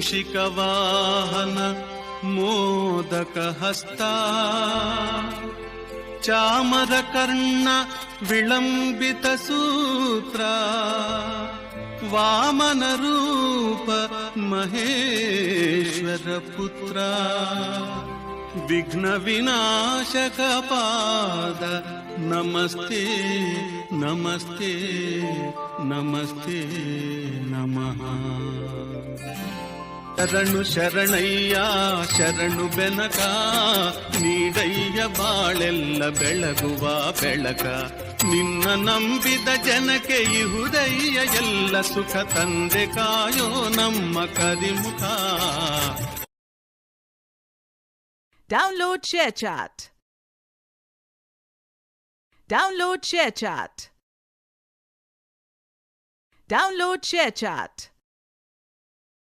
ಮೂಷಿಕವಾಹನ ಮೋದಕ ಹಸ್ತ ಚಾಮರಕರ್ಣ ವಿಳಂಬಿತ ಸೂತ್ರ ವಾಮನ ರೂಪ ಮಹೇಶ್ವರ ಪುತ್ರ ವಿಘ್ನ ವಿನಾಶಕ ಪಾದ ನಮಸ್ತೆ ನಮಸ್ತೆ ನಮಸ್ತೆ ನಮಃ. ಶರಣು ಶರಣಯ್ಯ ಶರಣು ಬೆನಕ ನೀಡಯ್ಯ ಬಾಳೆಲ್ಲ ಬೆಳಗುವ ಬೆಳಕ ನಿನ್ನ ನಂಬಿದ ಜನಕ್ಕೆ ಇಹುದಯ್ಯ ಎಲ್ಲ ಸುಖ ತಂದೆ ಕಾಯೋ ನಮ್ಮ ಕರಿಮುಖ. Download ShareChat. Download ShareChat. Download ShareChat.